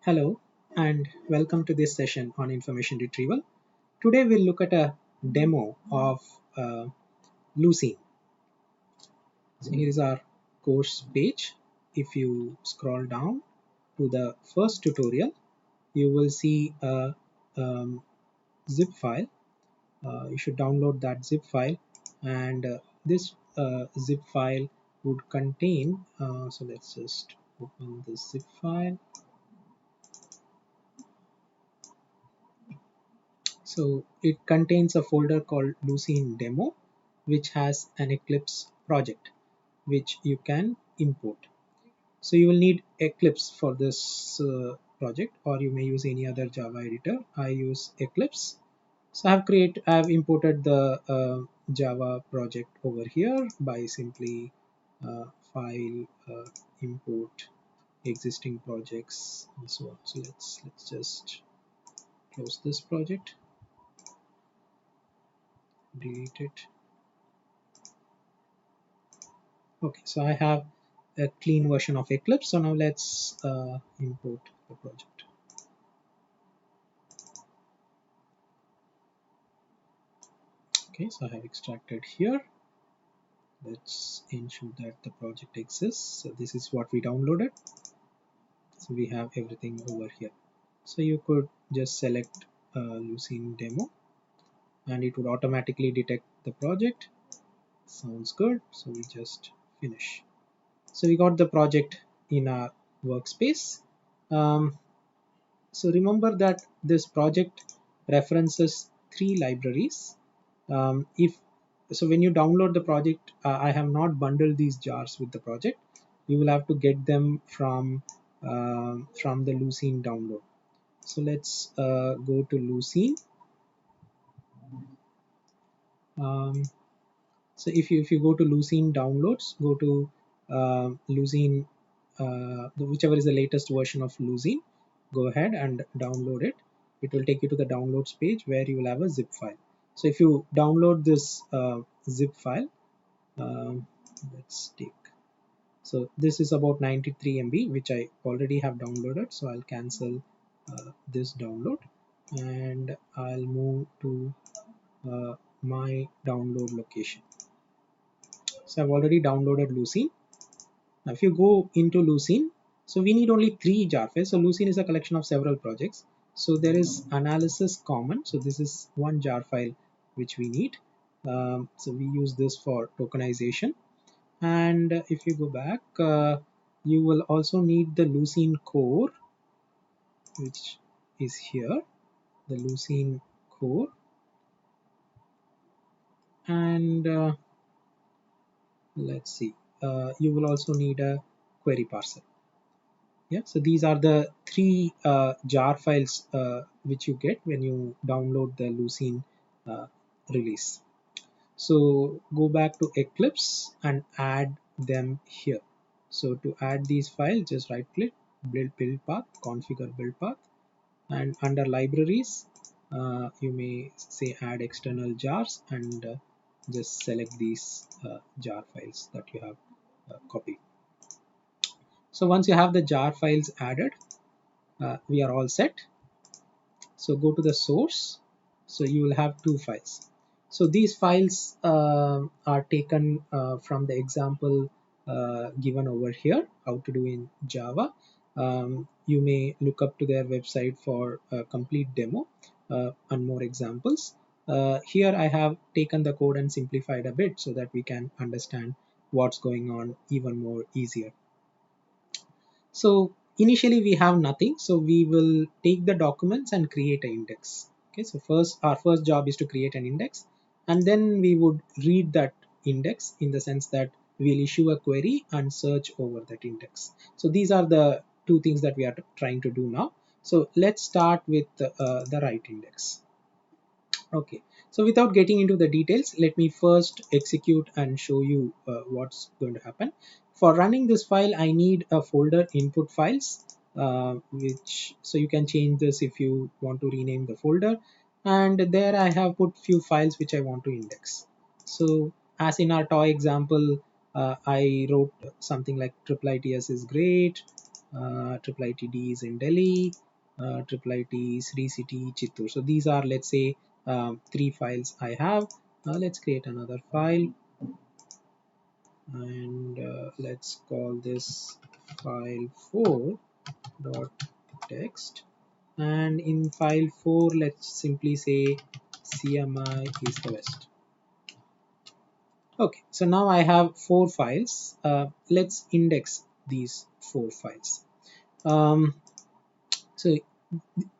Hello and welcome to this session on information retrieval. Today we'll look at a demo of Lucene. So here is our course page. If you scroll down to the first tutorial, you will see a zip file. You should download that zip file, and this zip file would contain. So let's just open this zip file. So it contains a folder called Lucene demo, which has an Eclipse project which you can import. So you will need Eclipse for this project, or you may use any other Java editor. I use Eclipse. So I have imported the Java project over here by simply file import existing projects and so on. So let's just close this project, delete it. Okay, so I have a clean version of Eclipse. So now let's import the project. Okay, so I have extracted here. Let's ensure that the project exists. So this is what we downloaded. So we have everything over here. So you could just select Lucene demo and it would automatically detect the project. Sounds good. So we just finish. So we got the project in our workspace. Um, So remember that this project references three libraries. If so, when you download the project, I have not bundled these jars with the project. You will have to get them from the Lucene download. So let's go to Lucene. Um, so if you go to Lucene downloads, go to Lucene, whichever is the latest version of Lucene. Go ahead and download it. It will take you to the downloads page where you will have a zip file. So if you download this zip file, um, let's take. So this is about 93 MB, which I already have downloaded. So I'll cancel this download and I'll move to uh, my download location. So I've already downloaded Lucene. Now if you go into Lucene, so we need only three jar files. So Lucene is a collection of several projects. So there is analysis common. So this is one jar file which we need. So we use this for tokenization. And if you go back, you will also need the Lucene core, which is here, the Lucene core. And let's see, you will also need a query parser. Yeah, so these are the three jar files which you get when you download the Lucene uh, release. So go back to Eclipse and add them here. So to add these files, just right click, build path, configure build path, and under libraries you may say add external jars, and just select these jar files that you have copied. So once you have the jar files added, we are all set. So go to the source. So you will have two files. So these files are taken from the example given over here, how to do in Java. You may look up to their website for a complete demo and more examples. Here I have taken the code and simplified a bit so that we can understand what's going on even more easier. So initially we have nothing. So we will take the documents and create an index. Okay, so our first job is to create an index, and then we would read that index in the sense that we'll issue a query and search over that index. So these are the two things that we are trying to do now. So let's start with the right index. Okay, so without getting into the details, let me first execute and show you what's going to happen. For running this file, I need a folder input files, so you can change this if you want to rename the folder. And there I have put few files which I want to index. So as in our toy example, I wrote something like triple ITS is great, Triple ITD is in Delhi, Triple IT Sri City Chittoor. So these are, let's say, three files I have. Let's create another file, and let's call this file 4 dot text, and in file 4 let's simply say CMI is the West. Okay, so now I have four files. Let's index these four files. So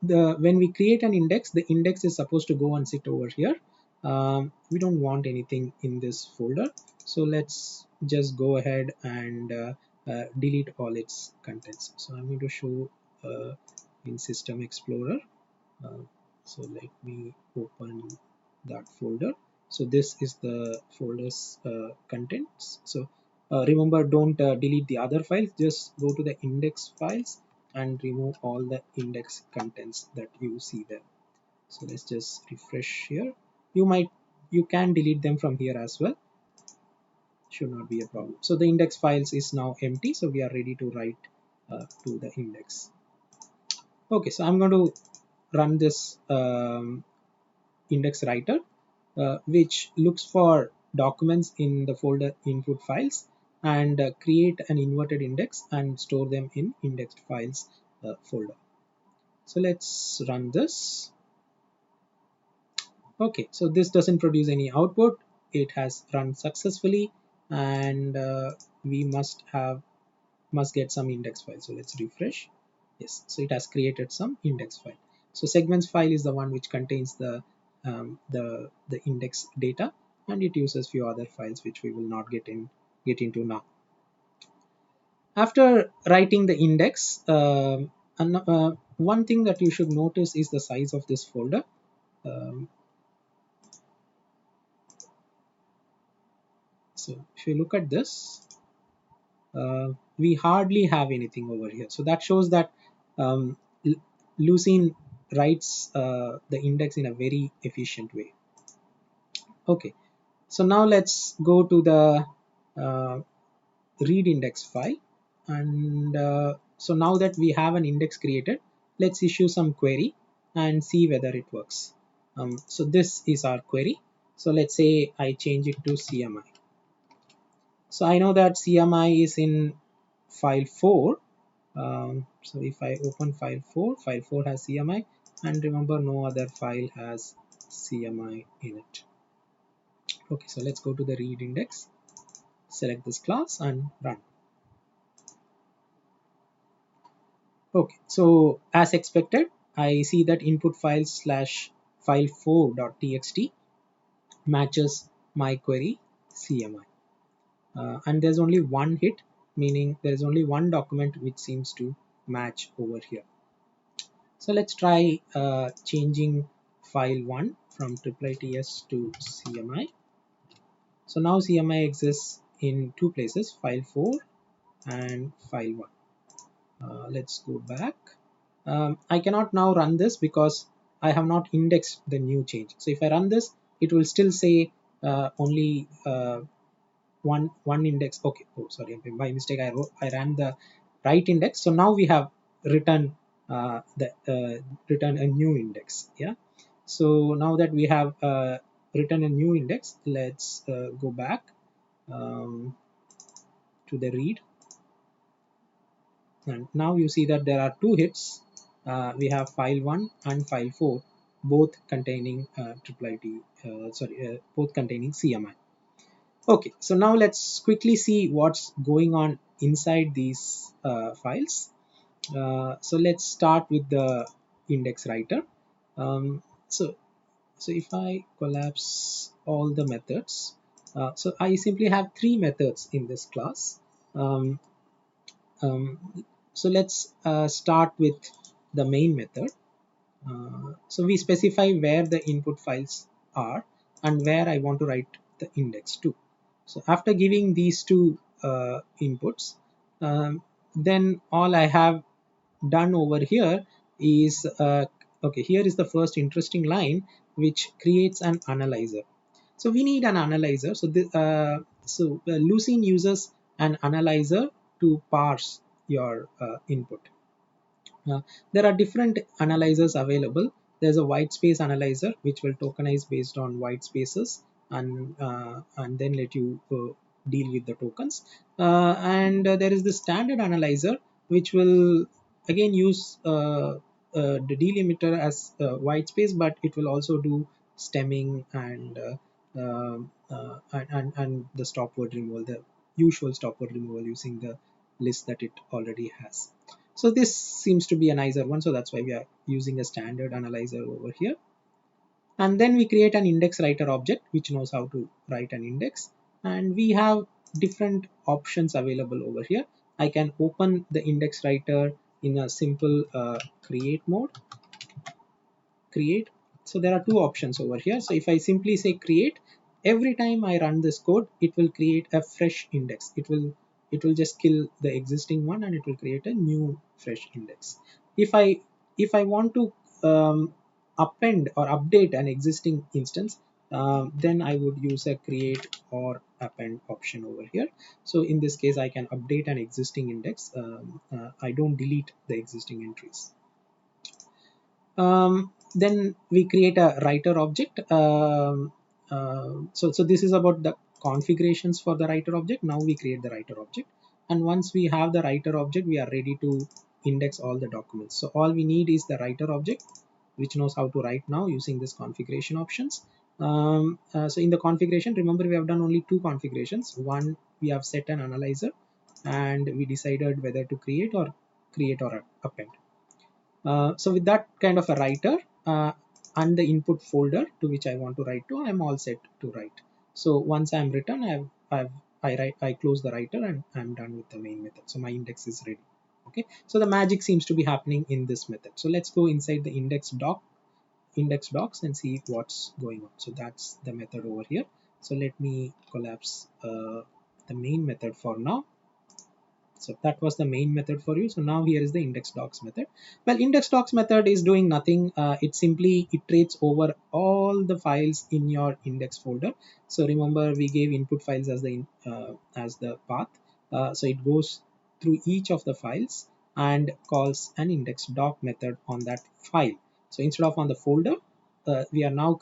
the when we create an index, the index is supposed to go and sit over here. We don't want anything in this folder, so let's just go ahead and delete all its contents. So I'm going to show in System Explorer. uh, so let me open that folder. So this is the folder's contents. So remember, don't delete the other files, just go to the index files and remove all the index contents that you see there. So let's just refresh here. You can delete them from here as well, should not be a problem. So the index files is now empty, so we are ready to write to the index. Okay, so I'm going to run this index writer, which looks for documents in the folder input files and create an inverted index and store them in indexed files folder. So let's run this. Okay, so this doesn't produce any output. It has run successfully, and we must get some index file. So let's refresh. Yes, so it has created some index file. So segments file is the one which contains the index data, and it uses few other files which we will not get into now. After writing the index, one thing that you should notice is the size of this folder. Um, so if you look at this, we hardly have anything over here. So that shows that um, Lucene writes the index in a very efficient way. Okay, so now let's go to the uh, read index file, and so now that we have an index created, let's issue some query and see whether it works. So this is our query. So let's say I change it to CMI. So I know that CMI is in file 4. So if I open file 4, file 4 has CMI, and remember, no other file has CMI in it. Okay, so let's go to the read index, select this class and run. Okay, so as expected, I see that input file slash file4.txt matches my query CMI. And there's only one hit, meaning there's only one document which seems to match over here. So let's try changing file 1 from IIITS to CMI. So now CMI exists in two places, file 4 and file 1. Let's go back. I cannot now run this because I have not indexed the new change. So if I run this, it will still say only one index. Okay, oh sorry, by mistake I ran the right index. So now we have written written a new index. Yeah. So now that we have written a new index, let's go back to the read, and now you see that there are two hits. We have file 1 and file 4, both containing both containing CMI. Okay, so now let's quickly see what's going on inside these files. So let's start with the index writer. Um, so, so if I collapse all the methods, so I simply have three methods in this class. Um, so let's start with the main method. So we specify where the input files are and where I want to write the index to. So after giving these two inputs, then all I have done over here is okay, here is the first interesting line which creates an analyzer. So we need an analyzer. So Lucene uses an analyzer to parse your input. There are different analyzers available. There's a white space analyzer which will tokenize based on white spaces and then let you deal with the tokens. And there is the standard analyzer which will again use the delimiter as white space, but it will also do stemming and the stop word removal, the usual stop word removal using the list that it already has. So this seems to be a nicer one, so that's why we are using a standard analyzer over here. And then we create an index writer object which knows how to write an index, and we have different options available over here. I can open the index writer in a simple create mode, create. So there are two options over here. So if I simply say create, every time I run this code, it will create a fresh index. It will just kill the existing one and it will create a new fresh index. If I want to append or update an existing instance, then I would use a create or append option over here. So in this case, I can update an existing index. I don't delete the existing entries. Then we create a writer object. So this is about the configurations for the writer object. Now we create the writer object, and once we have the writer object, we are ready to index all the documents. So all we need is the writer object, which knows how to write now using this configuration options. So in the configuration, remember we have done only two configurations. One, we have set an analyzer, and we decided whether to create or append. So with that kind of a writer and the input folder to which I want to write to, I'm all set to write. So once I'm written, I close the writer and I'm done with the main method. So my index is ready. Okay. So the magic seems to be happening in this method. So let's go inside the index docs and see what's going on. So that's the method over here. So let me collapse the main method for now. So that was the main method for you. So now here is the index docs method. Well, index docs method is doing nothing. It simply iterates over all the files in your index folder. So remember we gave input files as the path. So it goes through each of the files and calls an index doc method on that file. So instead of on the folder, we are now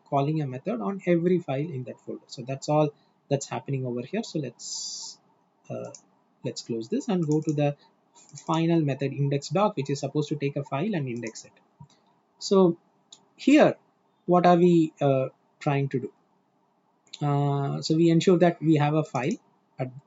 calling a method on every file in that folder. So that's all that's happening over here. So let's close this and go to the final method index doc, which is supposed to take a file and index it. So here, what are we trying to do? So we ensure that we have a file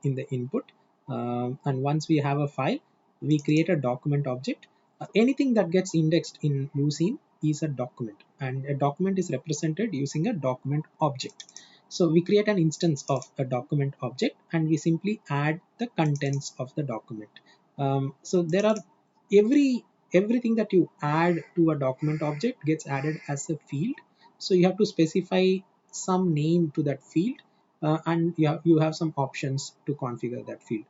in the input, and once we have a file, we create a document object. Anything that gets indexed in Lucene is a document, and a document is represented using a document object. So we create an instance of a document object and we simply add the contents of the document. So there are everything that you add to a document object gets added as a field. So you have to specify some name to that field, and you have some options to configure that field.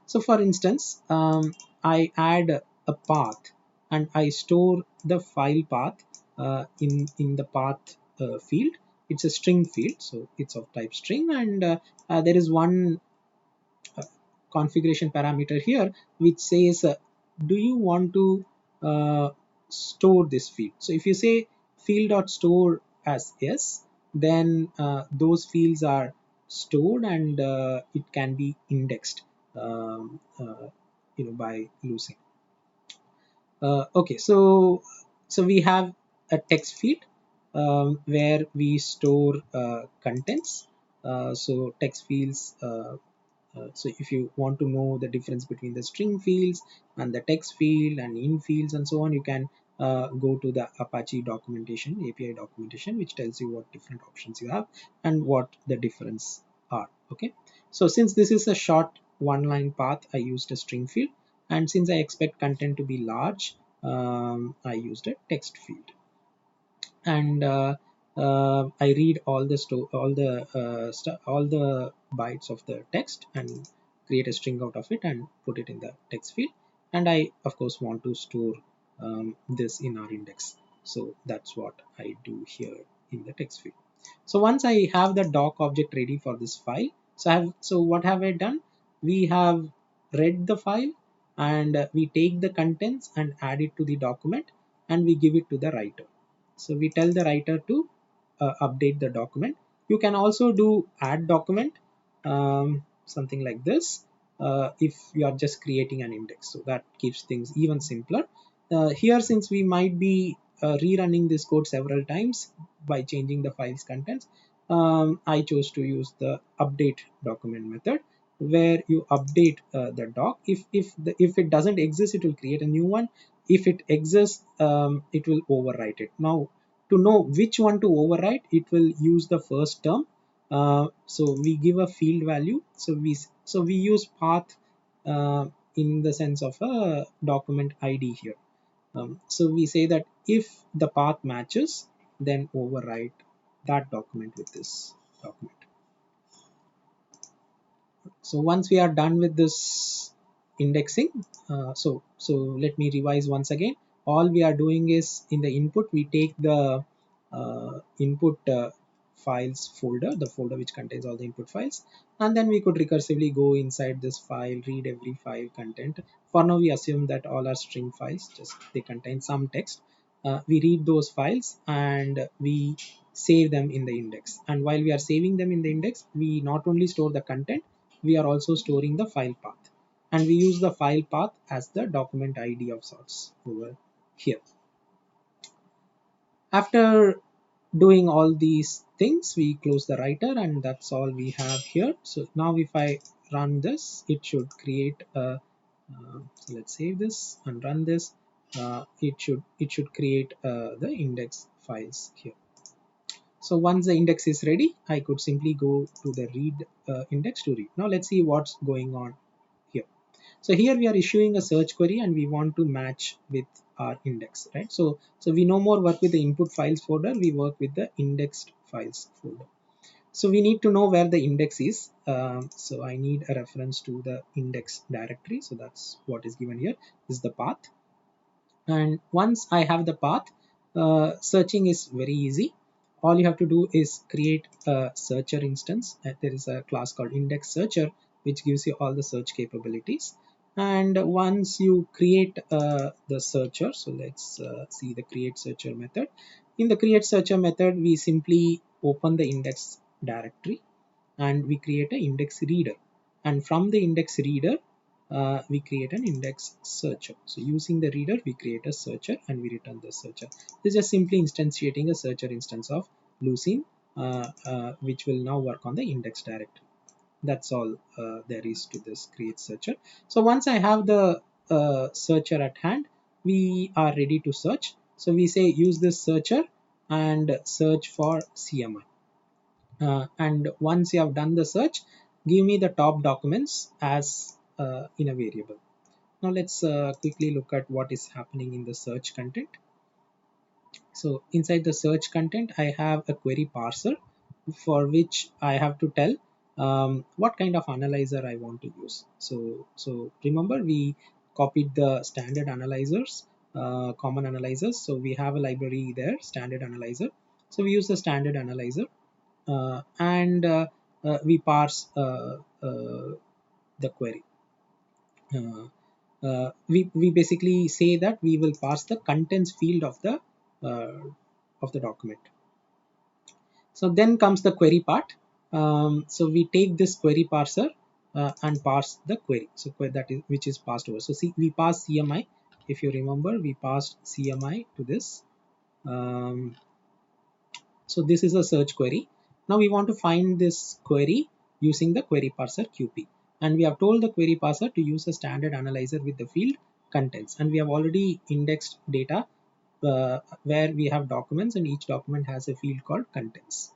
So for instance, I add a path and I store the file path in the path field. It's a string field, so it's of type string, and there is one configuration parameter here which says do you want to store this field. So if you say field.store as yes, then those fields are stored and it can be indexed by Lucene. Okay, so we have a text field where we store contents. So text fields. So if you want to know the difference between the string fields and the text field and in fields and so on, you can go to the Apache documentation, API documentation, which tells you what different options you have and what the difference are. Okay. So since this is a short one-line path, I used a string field, and since I expect content to be large, I used a text field. And I read all the bytes of the text and create a string out of it and put it in the text field. And I of course want to store this in our index. So that's what I do here in the text field. So once I have the doc object ready for this file, so what have I done? We have read the file, and we take the contents and add it to the document, and we give it to the writer. So we tell the writer to update the document. You can also do add document, something like this, if you are just creating an index. So that keeps things even simpler. Here, since we might be rerunning this code several times by changing the file's contents, I chose to use the update document method, where you update the doc. If it doesn't exist, it will create a new one. If it exists, it will overwrite it. Now, to know which one to overwrite, it will use the first term. So we give a field value. So we use path in the sense of a document ID here. So we say that if the path matches, then overwrite that document with this document. So once we are done with this indexing, so let me revise once again. All we are doing is, in the input we take the input files folder, the folder which contains all the input files, and then we could recursively go inside this file, read every file content. For now we assume that all are string files, just they contain some text. We read those files and we save them in the index, and while we are saving them in the index, we not only store the content, we are also storing the file path, and we use the file path as the document ID of sorts over here. After doing all these things, we close the writer, and that's all we have here. So now if I run this, it should create a so let's save this and run this. It should create the index files here. So once the index is ready, I could simply go to the read index to read. Now let's see what's going on here. So here we are issuing a search query and we want to match with our index, right? So we no more work with the input files folder, we work with the indexed files folder. So we need to know where the index is. So I need a reference to the index directory. So that's what is given here, is the path. And once I have the path, searching is very easy. All you have to do is create a searcher instance. There is a class called index searcher which gives you all the search capabilities. And once you create the searcher, so let's see the create searcher method. In the create searcher method, we simply open the index directory and we create an index reader, and from the index reader we create an index searcher. So using the reader, we create a searcher and we return the searcher. This is just simply instantiating a searcher instance of Lucene, which will now work on the index directory. That's all there is to this create searcher. So once I have the searcher at hand, we are ready to search. So we say use this searcher and search for CMI. And once you have done the search, give me the top documents as in a variable. Now let's quickly look at what is happening in the search content. So inside the search content, I have a query parser for which I have to tell what kind of analyzer I want to use. So remember, we copied the standard analyzers, common analyzers. So we have a library there, standard analyzer. So we use the standard analyzer, and we parse the query. We basically say that we will parse the contents field uh, of the document. So then comes the query part. So we take this query parser and parse the query. So that is which is passed over. So see, we pass CMI. If you remember, we passed CMI to this. Um, So this is a search query. Now we want to find this query using the query parser QP. And we have told the query parser to use a standard analyzer with the field contents. And we have already indexed data where we have documents, and each document has a field called contents.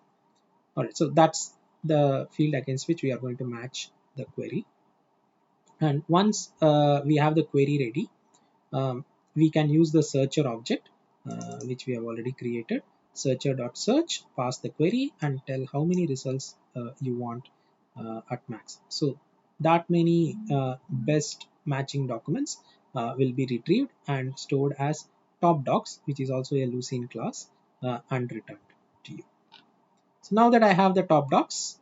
All right, so that's the field against which we are going to match the query. And once we have the query ready, we can use the searcher object, which we have already created. Searcher.search, pass the query and tell how many results you want at max. So that many best matching documents will be retrieved and stored as top docs, which is also a Lucene class, and returned to you. So now that I have the top docs,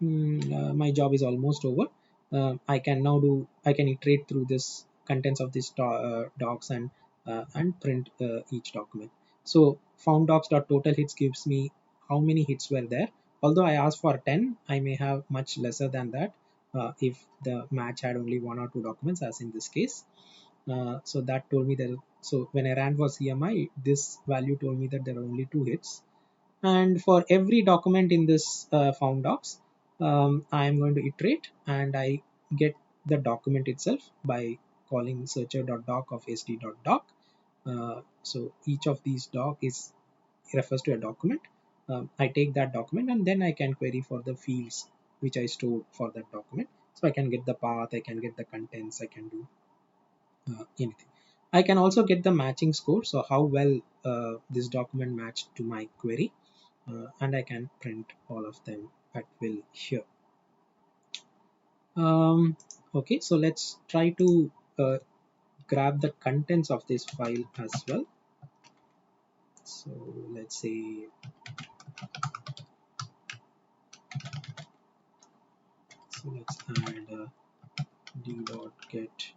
my job is almost over. I can now do, I can iterate through this contents of this docs and print each document. So found docs.total hits gives me how many hits were there. Although I asked for 10, I may have much lesser than that if the match had only one or two documents, as in this case. So that told me that, so when I ran for CMI, this value told me that there are only two hits. And for every document in this found docs, I am going to iterate and I get the document itself by calling searcher.doc of sd.doc. So each of these doc is refers to a document. I take that document and then I can query for the fields which I stored for that document. So I can get the path, I can get the contents, I can do anything. I can also get the matching score, so how well this document matched to my query, and I can print all of them at will here. Okay, so let's try to grab the contents of this file as well. So let's say, so let's add d.get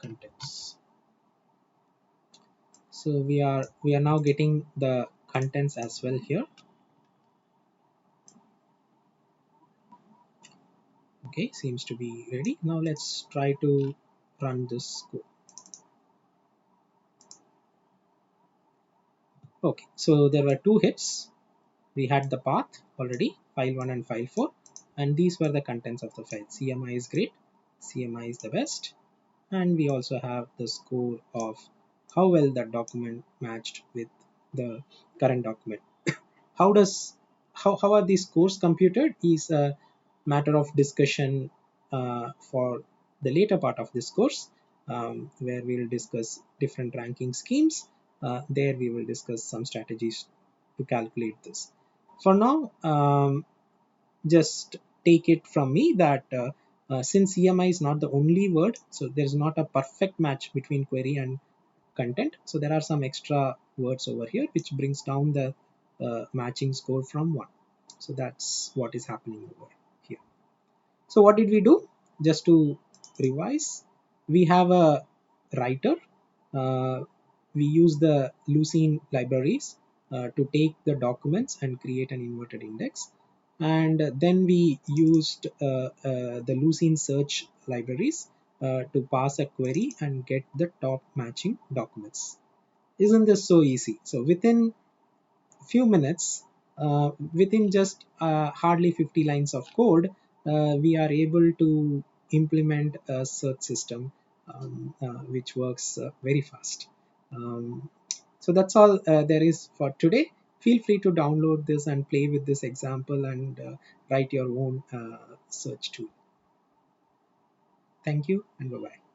contents. So we are now getting the contents as well here. Okay, seems to be ready. Now let's try to run this code. Okay, so there were two hits. We had the path already, file 1 and file 4, and these were the contents of the file. CMI is great, CMI is the best, and we also have the score of how well that document matched with the current document. How does how are these scores computed is a matter of discussion for the later part of this course, where we will discuss different ranking schemes. There we will discuss some strategies to calculate this. For now, just take it from me that since EMI is not the only word, so there's not a perfect match between query and content. So there are some extra words over here which brings down the matching score from 1. So that's what is happening over here. So what did we do? Just to revise, we have a writer. Uh, we use the Lucene libraries to take the documents and create an inverted index. And then we used the Lucene search libraries to pass a query and get the top matching documents. Isn't this so easy? So within few minutes, within just hardly 50 lines of code, we are able to implement a search system which works very fast. Um, so that's all there is for today. Feel free to download this and play with this example and write your own search tool. Thank you and bye bye.